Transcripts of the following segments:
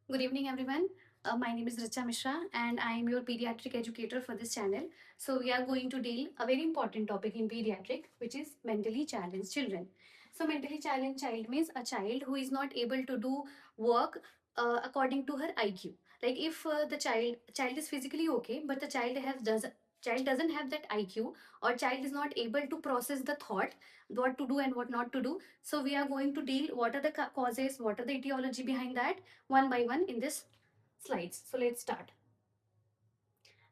Good evening, everyone. My name is Richa Mishra, and I am your pediatric educator for this channel. So, we are going to deal a very important topic in pediatric, which is mentally challenged children. So, mentally challenged child means a child who is not able to do work according to her IQ. Like if the child is physically okay, but the child doesn't have that IQ, or child is not able to process the thought what to do and what not to do. So, we are going to deal what are the causes, what are the etiology behind that one by one in this slides. So let's start.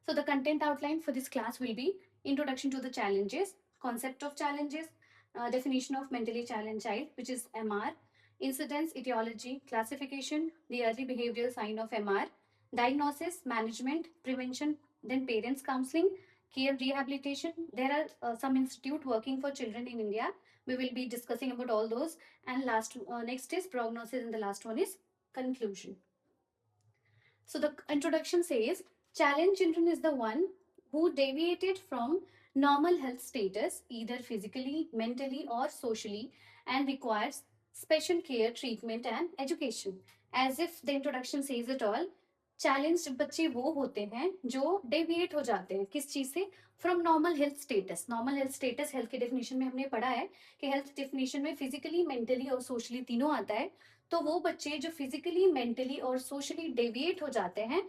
So the content outline for this class will be introduction to the challenges, concept of challenges, definition of mentally challenged child, which is MR, incidence, etiology, classification, the early behavioral sign of MR, diagnosis, management, prevention, then parents counseling, care rehabilitation. There are some institute working for children in India. We will be discussing about all those. And next is prognosis, and the last one is conclusion. So the introduction says challenged children is the one who deviated from normal health status either physically, mentally or socially and requires special care, treatment and education. As if the introduction says it all, challenged बच्चे वो होते हैं जो deviate हो जाते हैं किस चीज से from normal health status. Normal health status health के डेफिनेशन में हमने पढ़ा है कि हेल्थ डेफिनेशन में फिजिकली, मेंटली और सोशली तीनों आता है. तो वो बच्चे जो फिजिकली, मेंटली और सोशली डेविएट हो जाते हैं,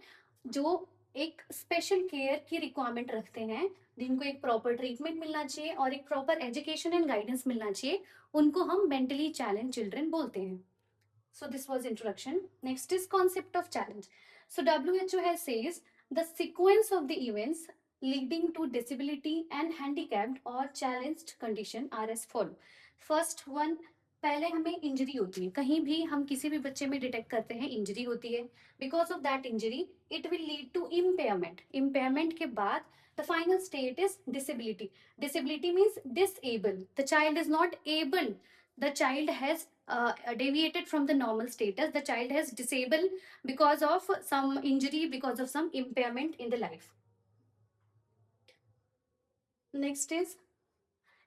जो एक स्पेशल केयर की रिक्वायरमेंट रखते हैं, जिनको एक प्रॉपर ट्रीटमेंट मिलना चाहिए और एक प्रॉपर एजुकेशन एंड गाइडेंस मिलना चाहिए, उनको हम मेंटली चैलेंज चिल्ड्रन बोलते हैं. So this was introduction. Next is concept of challenge. So WHO has says the sequence of the events leading to disability and handicapped or challenged condition are as follow. First one, पहले हमें injury होती है, कहीं भी हम किसी भी बच्चे में डिटेक्ट करते हैं इंजरी होती है. Because of that injury it will lead to impairment. Impairment के बाद the final state is disability. Disability means disable. The child is not able. The child has deviated from the normal status. The child has disabled because of some injury, because of some impairment in the life. Next is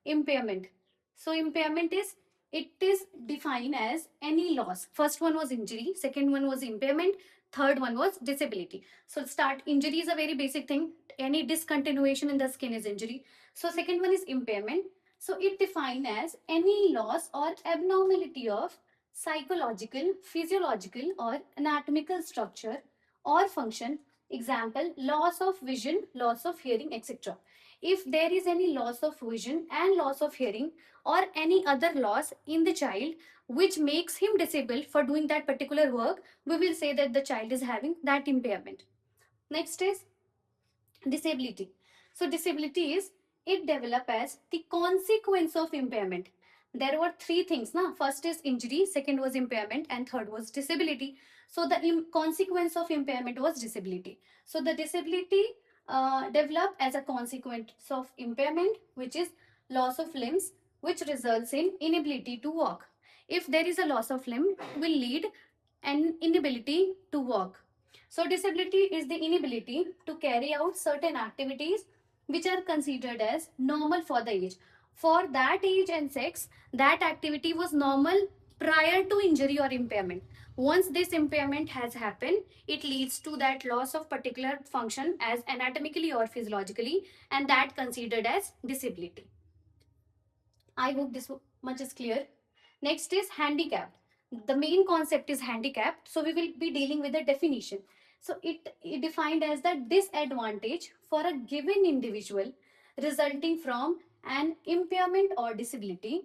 impairment. So impairment is, it is defined as any loss. First one was injury, second one was impairment, third one was disability. So start, injury is a very basic thing. Any discontinuation in the skin is injury. So second one is impairment. So it defined as any loss or abnormality of psychological, physiological or anatomical structure or function. Example, loss of vision, loss of hearing, etc. If there is any loss of vision and loss of hearing or any other loss in the child which makes him disabled for doing that particular work, we will say that the child is having that impairment. Next is disability. So disability is, it develop as the consequence of impairment. There were three things, na? First is injury, second was impairment, and third was disability. So the consequence of impairment was disability. So the disability develop as a consequence of impairment, which is loss of limbs, which results in inability to walk. If there is a loss of limb, will lead an inability to walk. So disability is the inability to carry out certain activities which are considered as normal for the age. For that age and sex, that activity was normal prior to injury or impairment. Once this impairment has happened, it leads to that loss of particular function as anatomically or physiologically, and that considered as disability. I hope this much is clear. Next is handicapped. The main concept is handicapped, so we will be dealing with the definition. So it defined as the disadvantage for a given individual resulting from an impairment or disability.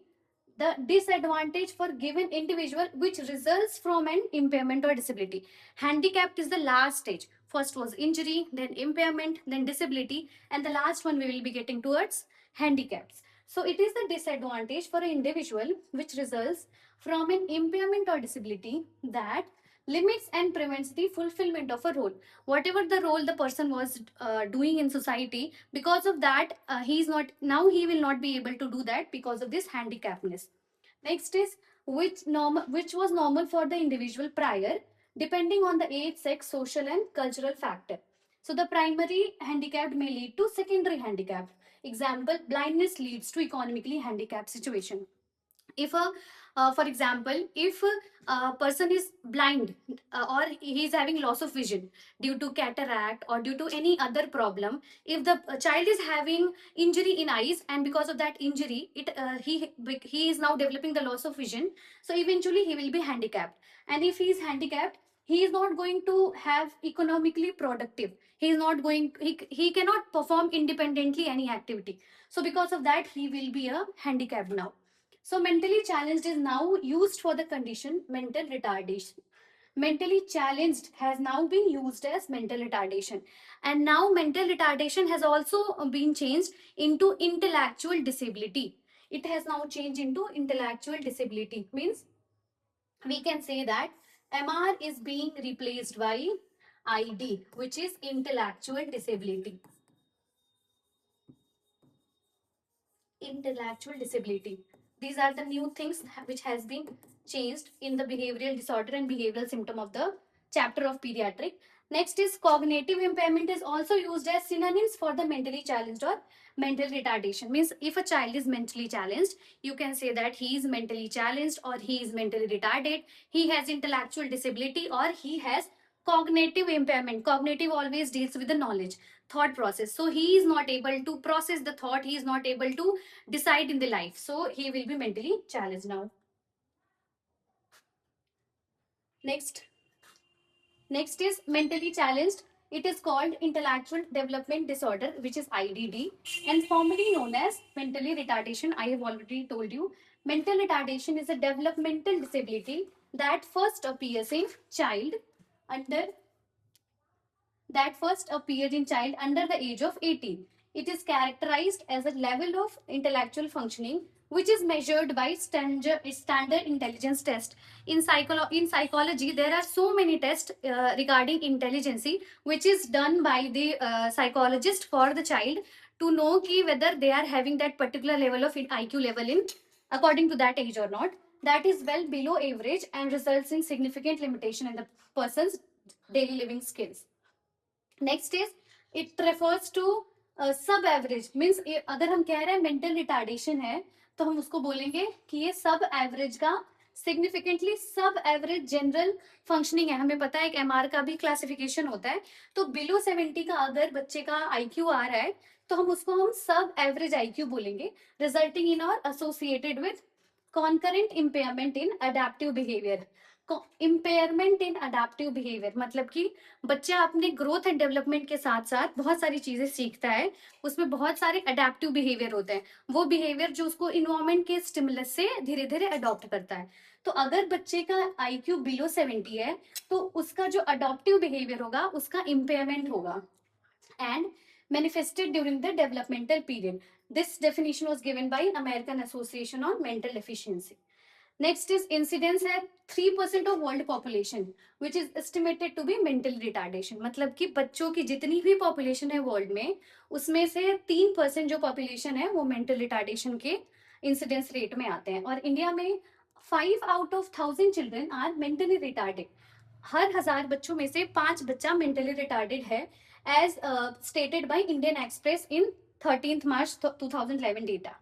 The disadvantage for given individual which results from an impairment or disability. Handicapped is the last stage. First was injury, then impairment, then disability, and the last one we will be getting towards handicaps. So it is the disadvantage for an individual which results from an impairment or disability that limits and prevents the fulfillment of a role. Whatever the role the person was doing in society, because of that, he will not be able to do that because of this handicapness. Next is which was normal for the individual prior, depending on the age, sex, social and cultural factor. So the primary handicapped may lead to secondary handicapped. Example, blindness leads to economically handicapped situation. If a for example, if a person is blind, or he is having loss of vision due to cataract or due to any other problem. If the child is having injury in eyes, and because of that injury he is now developing the loss of vision, so eventually he will be handicapped. And if he is handicapped, he is not going to have economically productive. He is not going, he cannot perform independently any activity. So because of that, he will be a handicap now. So mentally challenged is now used for the condition mental retardation. Mentally challenged has now been used as mental retardation. And now mental retardation has also been changed into intellectual disability. It has now changed into intellectual disability. Means we can say that MR is being replaced by ID, which is intellectual disability. Intellectual disability. These are the new things which has been changed in the behavioral disorder and behavioral symptom of the chapter of pediatric. Next is cognitive impairment is also used as synonyms for the mentally challenged or mental retardation. Means if a child is mentally challenged, you can say that he is mentally challenged or he is mentally retarded, he has intellectual disability, or he has cognitive impairment. Cognitive always deals with the knowledge, thought process. So he is not able to process the thought, he is not able to decide in the life. So he will be mentally challenged now. Next. Next is mentally challenged. It is called intellectual development disorder, which is IDD, and formerly known as mentally retardation. I have already told you. Mental retardation is a developmental disability that first appears in child under under the age of 18. It is characterized as a level of intellectual functioning which is measured by standard intelligence test. In psychology, there are so many tests regarding intelligence which is done by the psychologist for the child to know ki whether they are having that particular level of IQ level in according to that age or not. That is well below average and results in significant limitation in the person's daily living skills. Next is it refers to sub average. Means अगर हम कह रहे हैं mental retardation है, तो हम उसको बोलेंगे कि ये सब एवरेज का सिग्निफिकेंटली सब एवरेज जनरल फंक्शनिंग है. हमें पता है एक एमआर का भी क्लासिफिकेशन होता है. तो बिलो 70 का अगर बच्चे का आईक्यू आ रहा है, तो हम उसको हम सब एवरेज आईक्यू बोलेंगे, रिजल्टिंग इन और associated with concurrent impairment in adaptive behaviour. Impairment in adaptive behaviour मतलब कि बच्चा अपने ग्रोथ एंड डेवलपमेंट के साथ साथ बहुत सारी चीजें सीखता है. उसमें बहुत सारे अडेप्टिव बिहेवियर होते हैं. वो बिहेवियर जो उसको इन्वायरमेंट के स्टिमुलस से धीरे धीरे अडॉप्ट करता है. तो अगर बच्चे का आईक्यू बिलो 70 है, तो उसका जो अडॉप्टिव बिहेवियर होगा उसका इम्पेयरमेंट होगा and manifested during the developmental period. This definition was given by American Association on Mental Deficiency. Next is incidence है 3% of world population which is estimated to be mental retardation. मतलब कि बच्चों की जितनी भी population है world में, उसमें से 3% जो population है वो mental retardation के incidence rate में आते हैं. और इंडिया में 5 out of 1000 children are mentally retarded. हर 1000 बच्चों में से 5 बच्चा mentally retarded है, as stated by Indian Express in 13th March 2011 data.